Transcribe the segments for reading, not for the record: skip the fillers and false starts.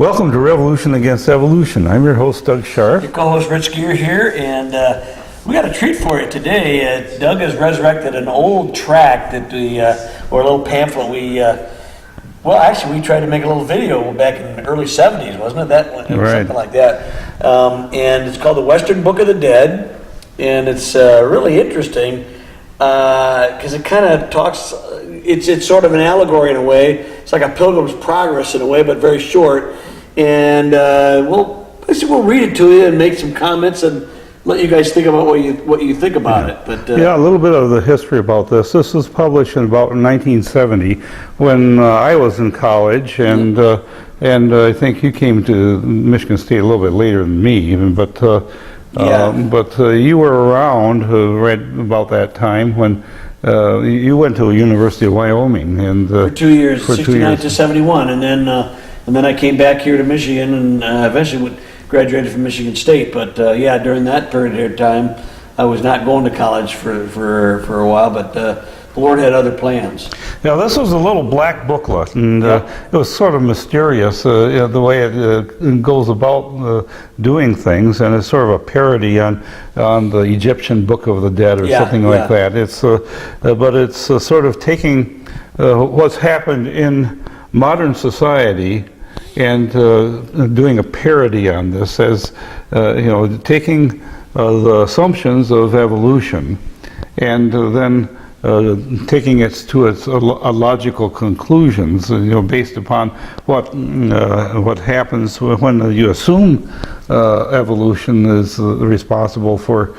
Welcome to Revolution Against Evolution. I'm your host, Doug Sharp. Your co-host, Rich Gear here, and we got a treat for you today. Doug has resurrected an old tract that or a little pamphlet we tried to make a little video back in the early 70s, wasn't it? Something like that. And it's called The Western Book of the Dead, and it's really interesting because it kind of talks, it's sort of an allegory in a way. It's like a Pilgrim's Progress in a way, but very short. And we'll read it to you and make some comments and let you guys think about what you think about it. But a little bit of the history about this. This was published in about 1970 when I was in college, and I think you came to Michigan State a little bit later than me, even. But you were around right about that time when you went to the University of Wyoming and for 2 years, 69 to 71, and then I came back here to Michigan and eventually graduated from Michigan State. But during that period of time, I was not going to college for a while, but the Lord had other plans. Yeah, this was a little black booklet, and it was sort of mysterious the way it goes about doing things, and it's sort of a parody on the Egyptian Book of the Dead or something like that. It's but it's sort of taking what's happened in modern society and doing a parody on this, as taking the assumptions of evolution and then taking it to its logical conclusions, based upon what happens when you assume evolution is responsible for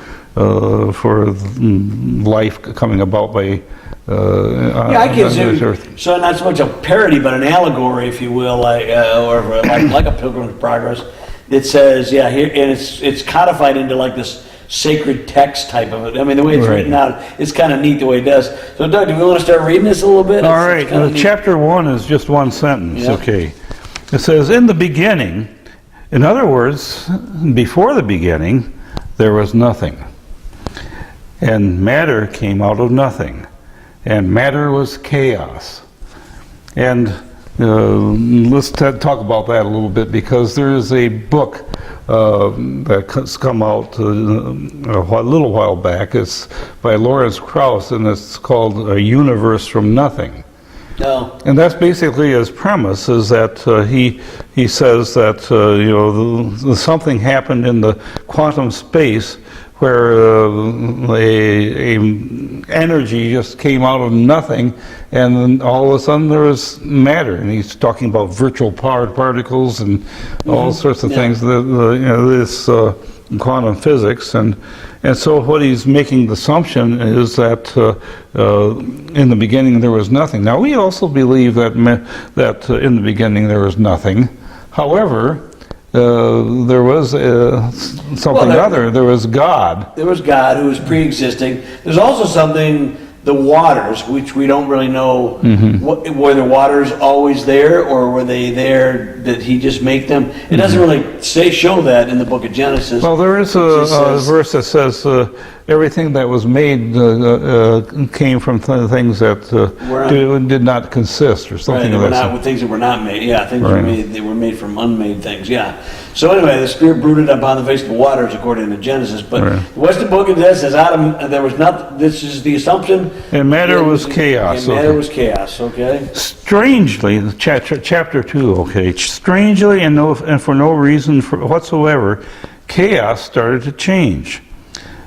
life coming about by. I consider so not so much a parody, but an allegory, if you will, like a Pilgrim's Progress. It says, here, and it's codified into like this sacred text type of it. I mean, the way it's written out, it's kind of neat the way it does. So, Doug, do we want to start reading this a little bit? All right. Chapter 1 is just one sentence. Yeah. Okay. It says, "In the beginning," in other words, before the beginning, there was nothing, and matter came out of nothing. And matter was chaos. And let's talk about that a little bit, because there is a book that's come out a little while back. It's by Lawrence Krauss, and it's called A Universe from Nothing. No. And that's basically his premise, is that he says that something happened in the quantum space where a energy just came out of nothing, and then all of a sudden there was matter. And he's talking about virtual particles and all sorts of things. This quantum physics, and so what he's making the assumption is that in the beginning there was nothing. Now we also believe that in the beginning there was nothing. However, there was something other. There was God. There was God who was pre-existing. There's also something, the waters, which we don't really know. Were the waters always there, or were they there that he just made them? It doesn't really show that in the book of Genesis. Well, there is a verse that says everything that was made came from things that did not consist, or something like that. Things that were not made. Yeah, things were made. They were made from unmade things. Yeah. So anyway, the Spirit brooded upon the face of the waters, according to Genesis. But the Western Book of the Dead says, Adam, there was nothing. This is the assumption. And matter was chaos. And matter was chaos. Okay. Strangely, chapter 2. Okay. Strangely, and for no reason whatsoever, chaos started to change.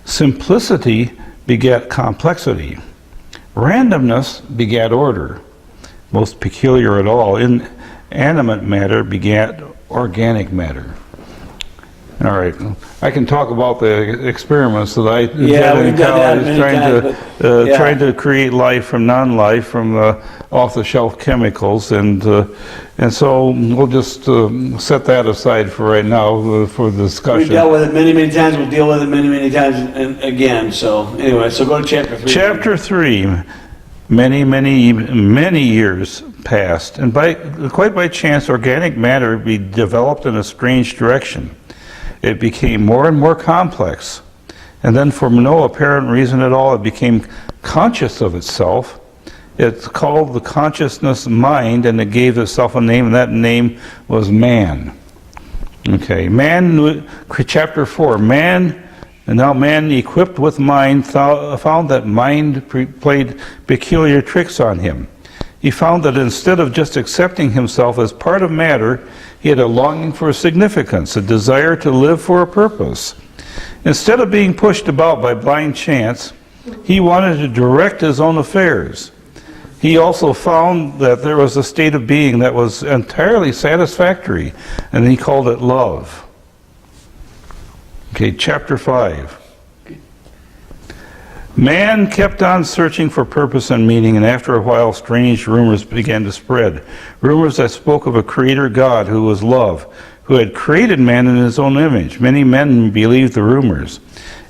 Simplicity begat complexity. Randomness begat order. Most peculiar at all, inanimate matter begat organic matter. All right, I can talk about the experiments that I did in college, trying to create life from non-life, from off-the-shelf chemicals, and so we'll just set that aside for right now for the discussion. We've dealt with it many, many times. We'll deal with it many, many times again. So anyway, so go to chapter 3. Chapter 3. Many years passed, and quite by chance, organic matter developed in a strange direction. It became more and more complex, and then for no apparent reason at all, it became conscious of itself It's called the consciousness mind, and it gave itself a name, and that name was man. Okay, chapter 4, man equipped with mind found that mind played peculiar tricks on him. He found that instead of just accepting himself as part of matter, he had a longing for significance, a desire to live for a purpose. Instead of being pushed about by blind chance, he wanted to direct his own affairs. He also found that there was a state of being that was entirely satisfactory, and he called it love. Okay, chapter 5. Man kept on searching for purpose and meaning, and after a while strange rumors began to spread. Rumors that spoke of a creator God who was love, who had created man in his own image. Many men believed the rumors.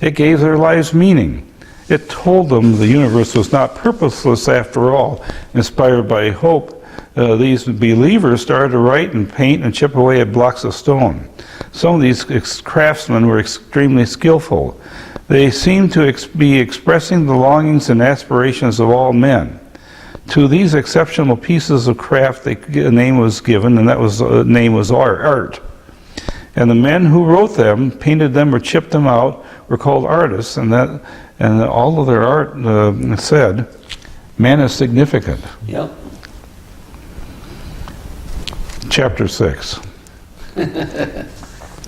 It gave their lives meaning. It told them the universe was not purposeless after all. Inspired by hope, these believers started to write and paint and chip away at blocks of stone. Some of these craftsmen were extremely skillful. They seemed to be expressing the longings and aspirations of all men. To these exceptional pieces of craft, a name was given, and that name was art. And the men who wrote them, painted them, or chipped them out were called artists, and all of their art said, man is significant. Yep. Chapter 6.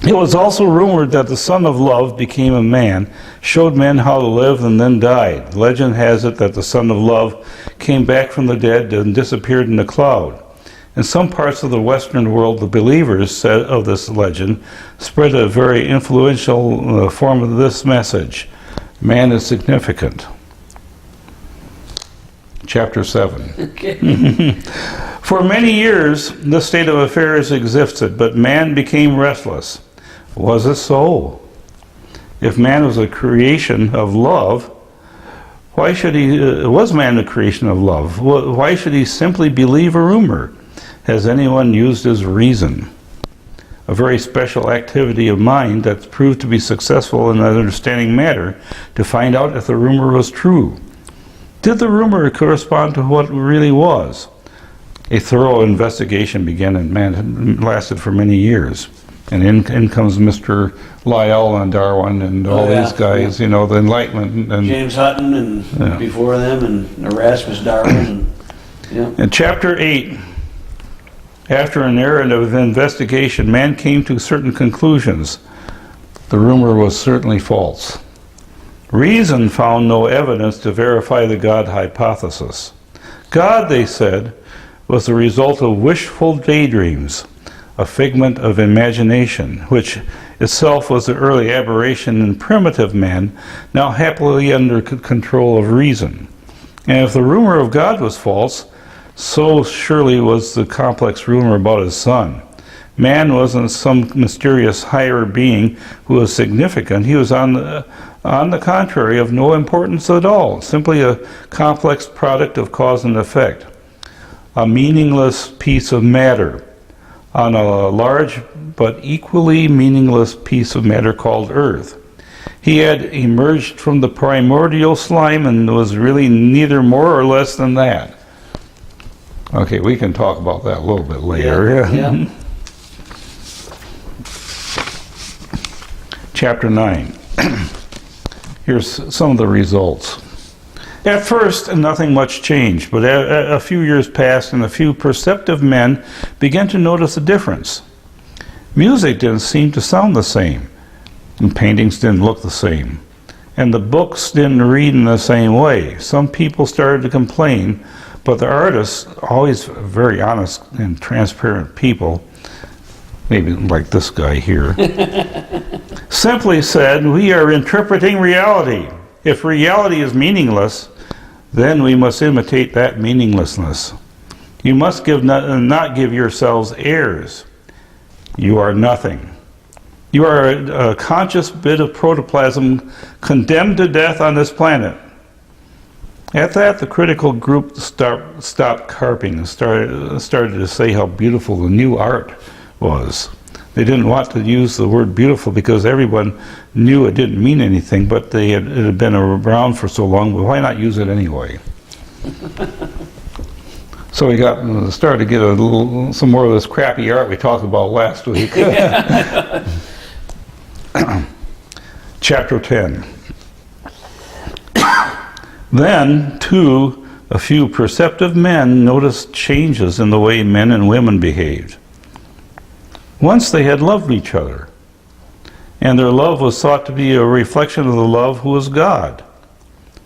It was also rumored that the Son of Love became a man, showed men how to live, and then died. Legend has it that the Son of Love came back from the dead and disappeared in a cloud. In some parts of the Western world, the believers of this legend spread a very influential form of this message. Man is significant. Chapter 7. Okay. For many years, this state of affairs existed, but man became restless. Was it so? If man was a creation of love, why should was man a creation of love? Why should he simply believe a rumor? Has anyone used his reason? A very special activity of mind that's proved to be successful in understanding matter to find out if the rumor was true. Did the rumor correspond to what it really was? A thorough investigation began and lasted for many years. And in comes Mr. Lyell and Darwin and all these guys, the Enlightenment. And James Hutton and before them, and Erasmus Darwin. In chapter 8, after an era of investigation, man came to certain conclusions. The rumor was certainly false. Reason found no evidence to verify the God hypothesis. God, they said, was the result of wishful daydreams, a figment of imagination, which itself was the early aberration in primitive man, now happily under control of reason. And if the rumor of God was false, so surely was the complex rumor about his son. Man wasn't some mysterious higher being who was significant. He was on the contrary of no importance at all, simply a complex product of cause and effect. A meaningless piece of matter on a large but equally meaningless piece of matter called Earth. He had emerged from the primordial slime and was really neither more or less than that. Okay, we can talk about that a little bit later. Yeah. Chapter 9. Here's some of the results. At first, nothing much changed, but a few years passed and a few perceptive men began to notice a difference. Music didn't seem to sound the same, and paintings didn't look the same, and the books didn't read in the same way. Some people started to complain, but the artists, always very honest and transparent people, maybe like this guy here, simply said, "We are interpreting reality. If reality is meaningless, then we must imitate that meaninglessness. You must not give yourselves airs. You are nothing. You are a conscious bit of protoplasm condemned to death on this planet." At that, the critical group stopped carping and started to say how beautiful the new art was. They didn't want to use the word beautiful because everyone knew it didn't mean anything, but it had been around for so long, but why not use it anyway? So we started to get some more of this crappy art we talked about last week. Chapter 10. Then, too, a few perceptive men noticed changes in the way men and women behaved. Once they had loved each other, and their love was thought to be a reflection of the love who was God.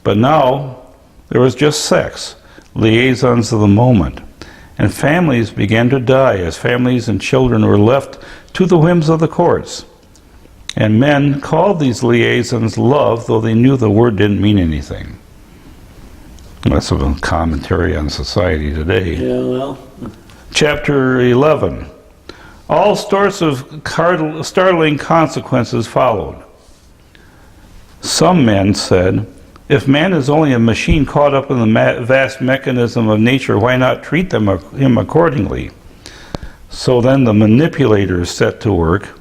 But now, there was just sex, liaisons of the moment, and families began to die as families and children were left to the whims of the courts. And men called these liaisons love, though they knew the word didn't mean anything. That's a commentary on society today. Yeah, well. Chapter 11. All sorts of startling consequences followed. Some men said, if man is only a machine caught up in the vast mechanism of nature, why not treat him accordingly? So then the manipulators set to work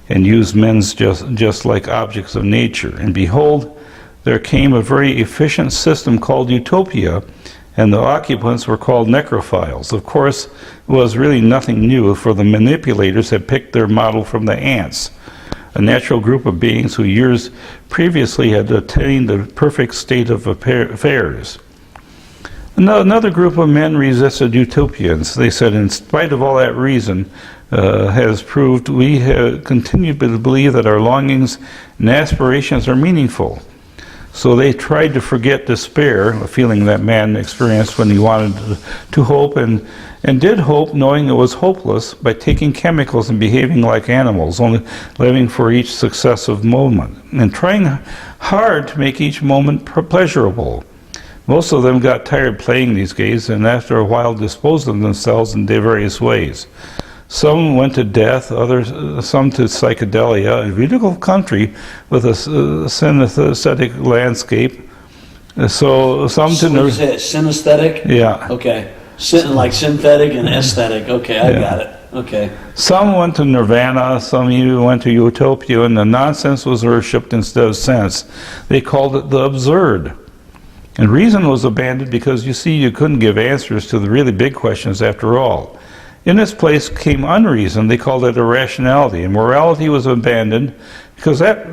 and used men just like objects of nature. And behold, there came a very efficient system called utopia, and the occupants were called necrophiles. Of course, it was really nothing new, for the manipulators had picked their model from the ants, a natural group of beings who years previously had attained the perfect state of affairs. Another group of men resisted utopians. They said, in spite of all that reason has proved, we have continued to believe that our longings and aspirations are meaningful. So they tried to forget despair, a feeling that man experienced when he wanted to hope, and did hope knowing it was hopeless by taking chemicals and behaving like animals, only living for each successive moment, and trying hard to make each moment pleasurable. Most of them got tired playing these games, and after a while disposed of themselves in various ways. Some went to death, some to psychedelia, a beautiful country with a synesthetic landscape. So some to synesthetic? Yeah. Okay. Like synthetic and aesthetic. Okay, I got it. Okay. Some went to nirvana, some even went to utopia, and the nonsense was worshipped instead of sense. They called it the absurd. And reason was abandoned because, you see, you couldn't give answers to the really big questions after all. In its place came unreason. They called it irrationality, and morality was abandoned because that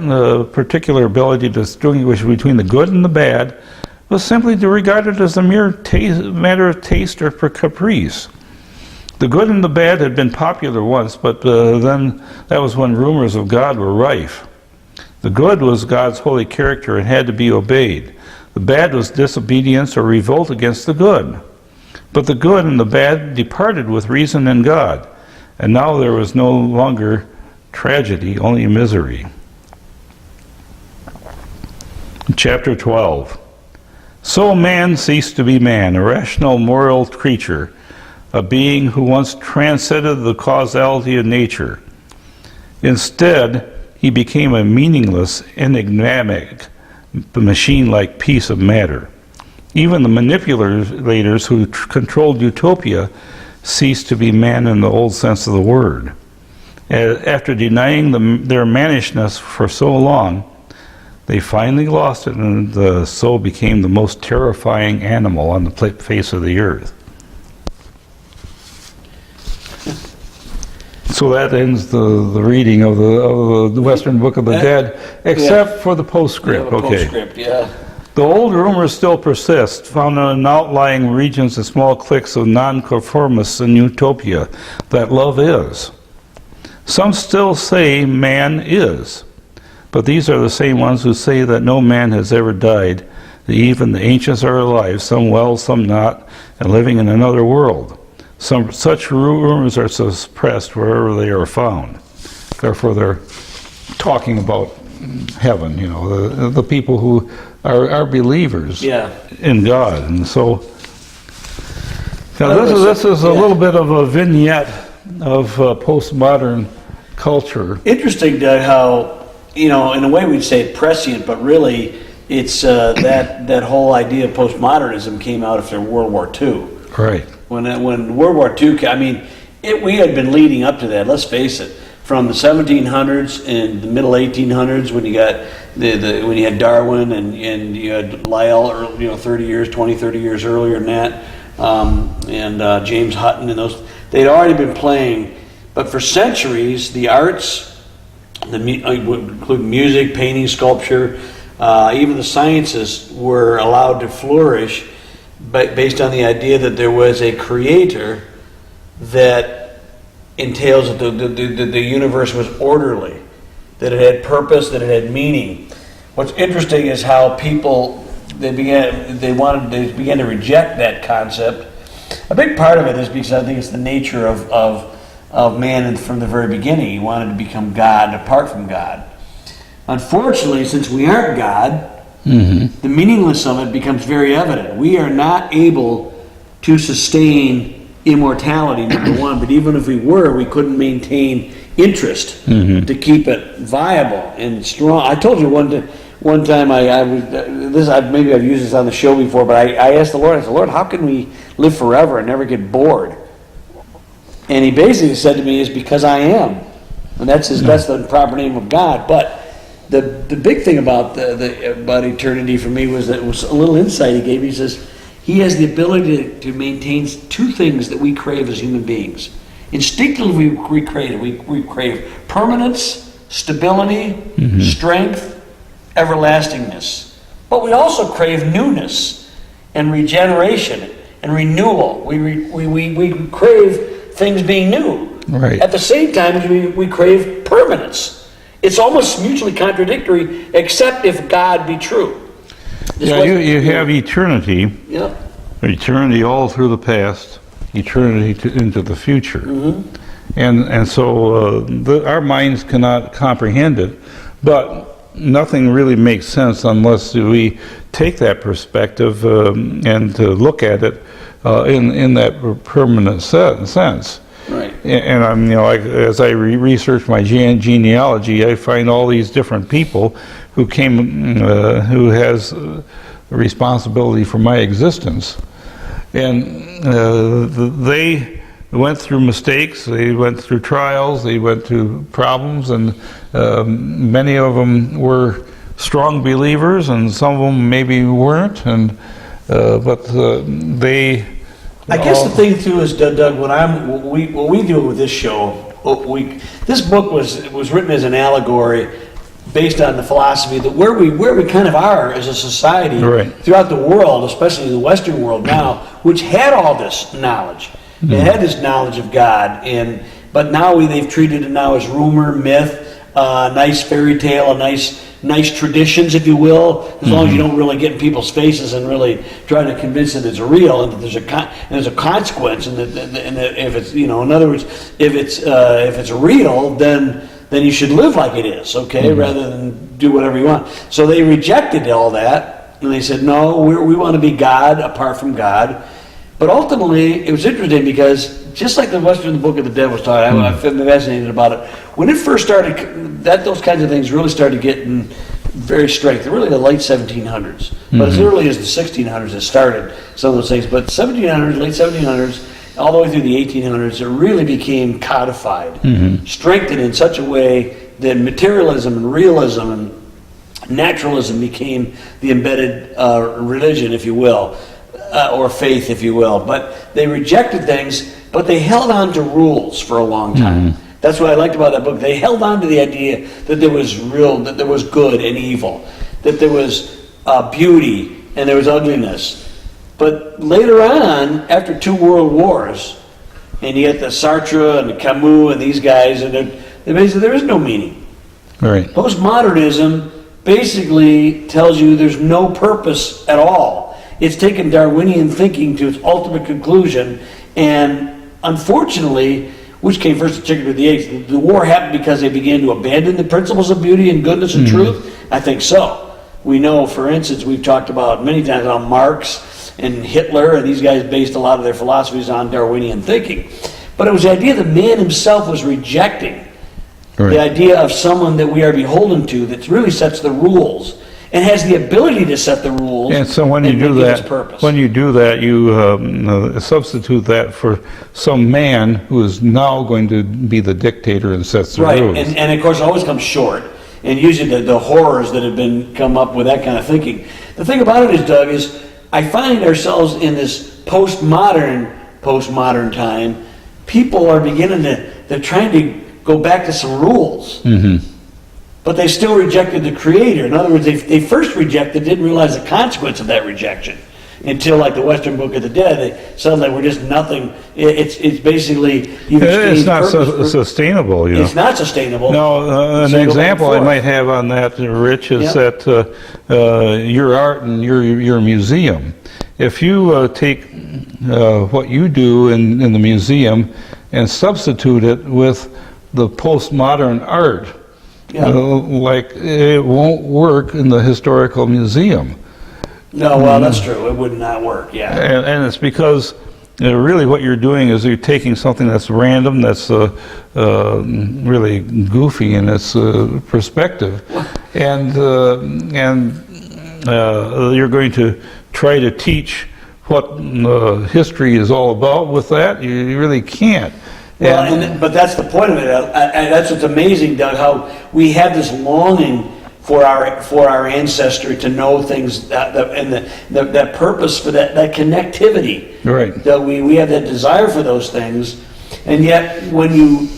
particular ability to distinguish between the good and the bad was simply regarded as a mere matter of taste or caprice. The good and the bad had been popular once, but then that was when rumors of God were rife. The good was God's holy character and had to be obeyed. The bad was disobedience or revolt against the good. But the good and the bad departed with reason and God, and now there was no longer tragedy, only misery. Chapter 12. So man ceased to be man, a rational moral creature, a being who once transcended the causality of nature. Instead, he became a meaningless, enigmatic, machine-like piece of matter. Even the manipulators who controlled utopia ceased to be man in the old sense of the word. After denying their mannishness for so long, they finally lost it, and the soul became the most terrifying animal on the face of the earth. So that ends the reading of the Western Book of the Dead, except for the postscript. Postscript, yeah. The old rumors still persist, found in outlying regions and small cliques of nonconformists in utopia, that love is. Some still say man is, but these are the same ones who say that no man has ever died, that even the ancients are alive, some well, some not, and living in another world. Such rumors are suppressed wherever they are found. Therefore, they're talking about heaven, the people who are believers in God. And so now this is a little bit of a vignette of postmodern culture. Interesting, Doug, how, in a way we'd say prescient, but really it's that whole idea of postmodernism came out after World War II. Right. When World War II came, we had been leading up to that, let's face it. From the 1700s and the middle 1800s, when you got when you had Darwin and you had Lyell, 30 years earlier than that, and James Hutton, and those, they'd already been playing. But for centuries, the arts, would include music, painting, sculpture, even the sciences were allowed to flourish based on the idea that there was a creator that entails that the universe was orderly, that it had purpose, that it had meaning. What's interesting is how people they began to reject that concept. A big part of it is because I think it's the nature of man, and from the very beginning he wanted to become God apart from God. Unfortunately, since we aren't God, the meaningless of it becomes very evident. We are not able to sustain immortality, number one, but even if we were, we couldn't maintain interest to keep it viable and strong. I told you one time maybe I've used this on the show before, but I asked the Lord, I said, Lord, how can we live forever and never get bored? And he basically said to me, it's because I am. And that's the proper name of God. But the big thing about about eternity for me was that it was a little insight he gave me. He says he has the ability to maintain two things that we crave as human beings. Instinctively we crave permanence, stability, strength, everlastingness. But we also crave newness and regeneration and renewal. We crave things being new. Right. At the same time, we crave permanence. It's almost mutually contradictory, except if God be true. You have eternity. Yep. Eternity all through the past, eternity into the future. And so our minds cannot comprehend it, but nothing really makes sense unless we take that perspective and to look at it in that permanent sense. Right. And I'm, as I research my genealogy, I find all these different people who came, who has responsibility for my existence, and they went through mistakes, they went through trials, they went through problems, and many of them were strong believers, and some of them maybe weren't, and but they. I guess the thing too is, Doug, what we do with this show, this book was written as an allegory based on the philosophy that where we kind of are as a society throughout the world, especially the Western world now, which had all this knowledge. It had this knowledge of God, but now they've treated it now as rumor, myth, nice fairy tale, nice traditions, if you will, as long as you don't really get in people's faces and really try to convince them it's real and that there's a consequence, and that if it's, in other words, if it's real, then you should live like it is, okay, rather than do whatever you want. So they rejected all that, and they said, no, we want to be God apart from God. But ultimately, it was interesting because just like the Western Book of the Dead was talking, I've been fascinated about it. When it first started, those kinds of things really started getting very straight. They're really the late 1700s. But as early as the 1600s, it started some of those things. But 1700s, late 1700s, all the way through the 1800s, it really became codified, strengthened in such a way that materialism and realism and naturalism became the embedded religion, if you will. Or faith, if you will. But they rejected things, but they held on to rules for a long time. That's what I liked about that book. They held on to the idea that there was that there was good and evil, that there was beauty and there was ugliness. But later on, after 2 world wars, and you get the Sartre and the Camus and these guys, and they basically, there is no meaning. Right. Postmodernism basically tells you there's no purpose at all. It's taken Darwinian thinking to its ultimate conclusion, and unfortunately, which came first, the chicken or the egg? The war happened because they began to abandon the principles of beauty and goodness and truth? I think so. We know, for instance, we've talked about many times on Marx and Hitler, and these guys based a lot of their philosophies on Darwinian thinking. But it was the idea that man himself was rejecting the idea of someone that we are beholden to that really sets the rules and has the ability to set the rules. And so when you do that, you substitute that for some man who is now going to be the dictator and sets the rules. Right, and of course it always comes short. And usually the horrors that have come up with that kind of thinking. The thing about it is, Doug, is I find ourselves in this postmodern time, people are beginning they're trying to go back to some rules. But they still rejected the Creator. In other words, they first rejected, didn't realize the consequence of that rejection. Until, like the Western Book of the Dead, they suddenly we're just nothing. It's basically it's not sustainable. You know. It's not sustainable. No, an example I might have on that, Rich, is that your art and your museum. If you take what you do in the museum and substitute it with the postmodern art, like it won't work in the historical museum. No, well, that's true. It would not work, And it's because really what you're doing is you're taking something that's random, that's really goofy in its perspective, and you're going to try to teach what history is all about with that. You really can't. Well, but that's the point of it. That's what's amazing, Doug, how we have this longing for our ancestry to know things that purpose for that connectivity. Right. That we have that desire for those things, and yet when you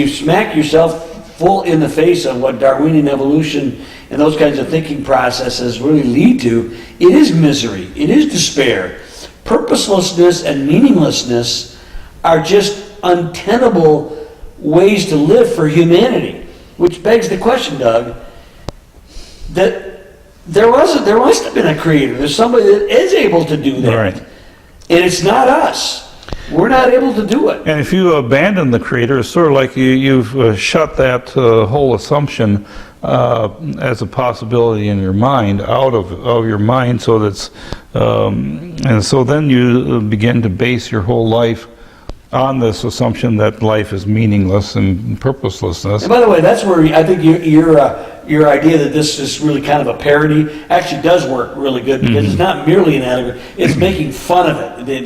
smack yourself full in the face of what Darwinian evolution and those kinds of thinking processes really lead to, it is misery, it is despair. Purposelessness and meaninglessness are just untenable ways to live for humanity, which begs the question, Doug, that there must have been a creator. There's somebody that is able to do that. Right. And it's not us. We're not able to do it. And if you abandon the creator, it's sort of like you've shut that whole assumption as a possibility in your mind out of your mind, so that's and so then you begin to base your whole life on this assumption that life is meaningless and purposelessness. And by the way, that's where I think your idea that this is really kind of a parody actually does work really good, because it's not merely an allegory, it's making fun of it.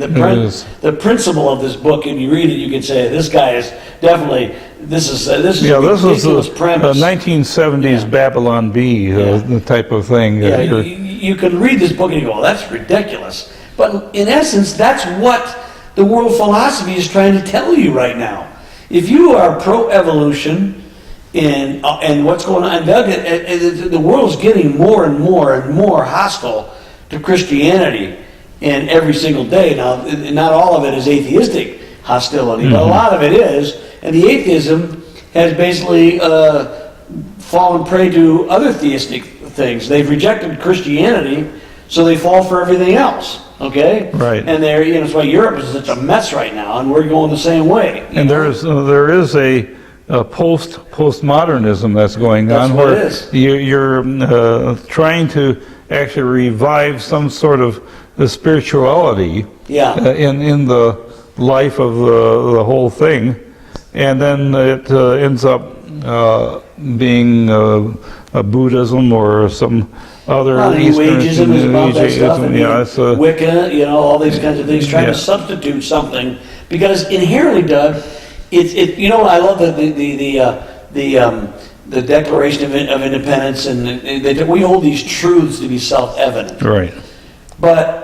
The principle of this book, and you read it, you can say, this guy is definitely, this is a ridiculous premise. 1970s Babylon Bee the type of thing. You can read this book and you go, well, that's ridiculous. But in essence, that's what the world philosophy is trying to tell you right now. If you are pro-evolution and what's going on, the world is getting more and more and more hostile to Christianity, and every single day. Now, not all of it is atheistic hostility, but a lot of it is, and the atheism has basically fallen prey to other theistic things. They've rejected Christianity, so they fall for everything else. Okay, right, and that's why Europe is such a mess right now, and we're going the same way. And there is a postmodernism that's going on, where you're trying to actually revive some sort of spirituality in the life of the whole thing, and then it ends up being a Buddhism or some other Eastern Ageism is about that stuff, and Wicca, all these kinds of things, trying to substitute something, because inherently, Doug, I love the Declaration of Independence, and we hold these truths to be self-evident. Right. But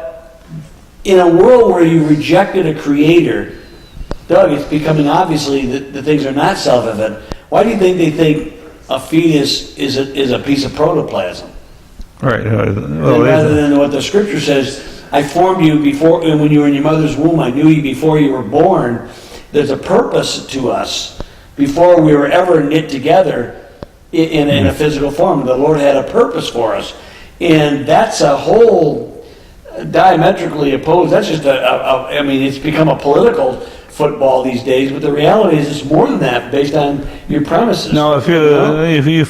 in a world where you rejected a creator, Doug, it's becoming obviously that things are not self-evident. Why do you think they think a fetus is a piece of protoplasm? Right. Rather than what the scripture says, I formed you before, when you were in your mother's womb, I knew you before you were born. There's a purpose to us before we were ever knit together in a physical form. The Lord had a purpose for us. And that's a whole diametrically opposed. That's just it's become a political football these days, but the reality is it's more than that based on your premises. Now, if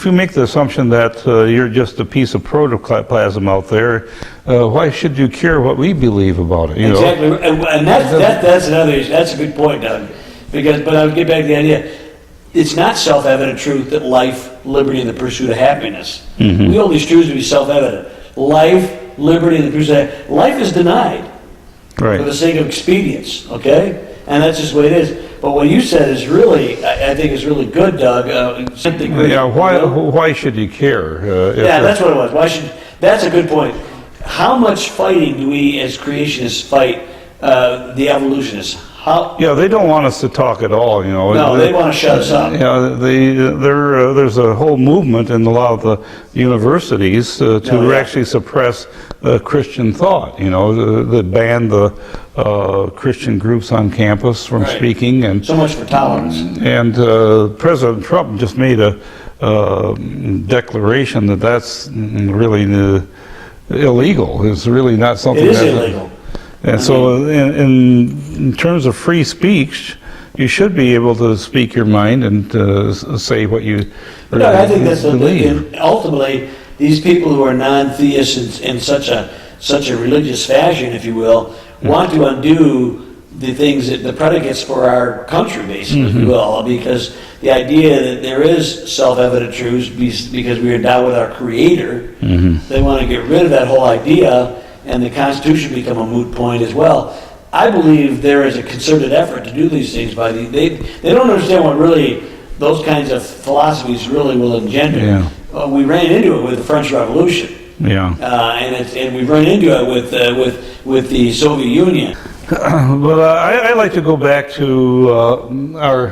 you make the assumption that you're just a piece of protoplasm out there, why should you care what we believe about it? Exactly, and that's another issue. That's a good point, Doug. But I'll get back to the idea. It's not self-evident truth that life, liberty, and the pursuit of happiness. We hold these truths to be self-evident. Life, liberty, and the pursuit of happiness. Life is denied for the sake of expedience. Okay. And that's just the way it is. But what you said is really, I think, is really good, Doug. Why should you care? That's what it was. That's a good point. How much fighting do we as creationists fight the evolutionists. How? Yeah, they don't want us to talk at all, you know. No, they want to shut us up. Yeah, there's a whole movement in a lot of the universities to actually suppress Christian thought, you know, that ban the Christian groups on campus from speaking. And so much for tolerance. And President Trump just made a declaration that that's really illegal. It's really not something. It is illegal. And so in terms of free speech, you should be able to speak your mind and say what you really I think that's believe. Ultimately, these people who are non-theists in such a religious fashion, if you will, want to undo the things that the predicates for our country, basically, if you will, because the idea that there is self-evident truths because we are endowed with our Creator, they want to get rid of that whole idea, and the Constitution become a moot point as well. I believe there is a concerted effort to do these things by they don't understand what really those kinds of philosophies really will engender. Yeah. We ran into it with the French Revolution. Yeah. And we've run into it with the Soviet Union. But I like to go back to our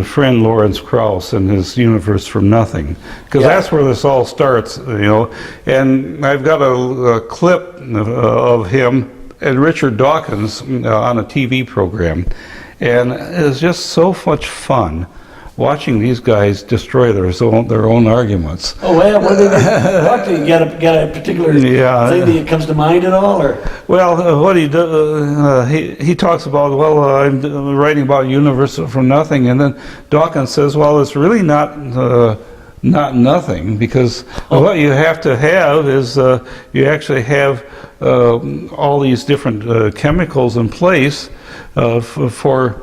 friend Lawrence Krauss and his Universe from Nothing, because that's where this all starts, you know. And I've got a clip of him and Richard Dawkins on a TV program, and it's just so much fun watching these guys destroy their own arguments. Oh, well, what do you got a particular thing that comes to mind at all, or? Well, what he does, he talks about, well, I'm writing about Universe from Nothing, and then Dawkins says, well, it's really not nothing, because what you have to have is you actually have all these different chemicals in place for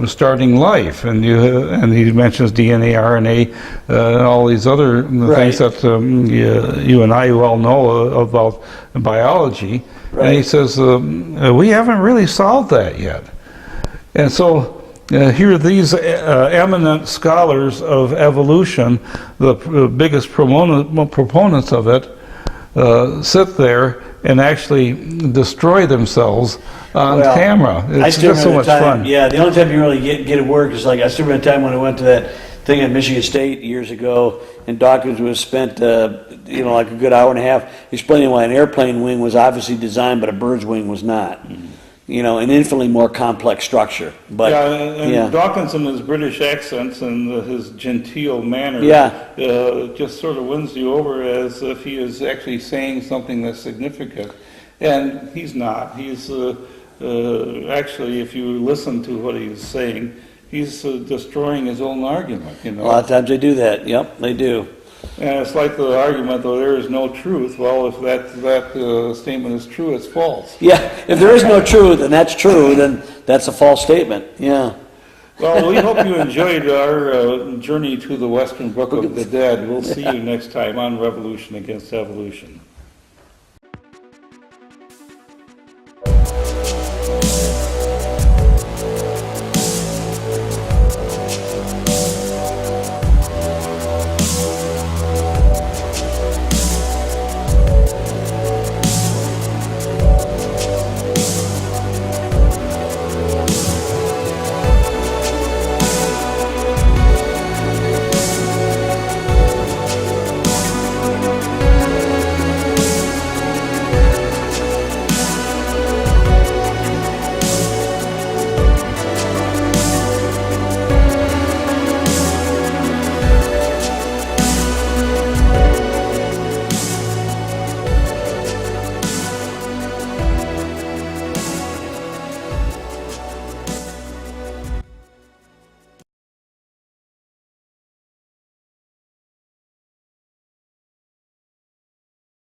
starting life, and he mentions DNA, RNA, and all these other things that you and I well know about biology. Right. And he says we haven't really solved that yet. And so here these eminent scholars of evolution, the biggest proponents of it, sit there and actually destroy themselves on camera. It's just so much fun. Yeah, the only time you really get it work is like I still remember a time when I went to that thing at Michigan State years ago, and Dawkins was spent like a good hour and a half explaining why an airplane wing was obviously designed, but a bird's wing was not. You know, an infinitely more complex structure. But Dawkins and his British accents and his genteel manner just sort of wins you over as if he is actually saying something that's significant. And he's not. He's actually, if you listen to what he's saying, he's destroying his own argument. You know? A lot of times they do that. Yep, they do. And it's like the argument, though there is no truth. Well, if that statement is true, it's false. Yeah, if there is no truth and that's true, then that's a false statement. Yeah. Well, we hope you enjoyed our journey to the Western Book of the Dead. We'll see you next time on Revolution Against Evolution.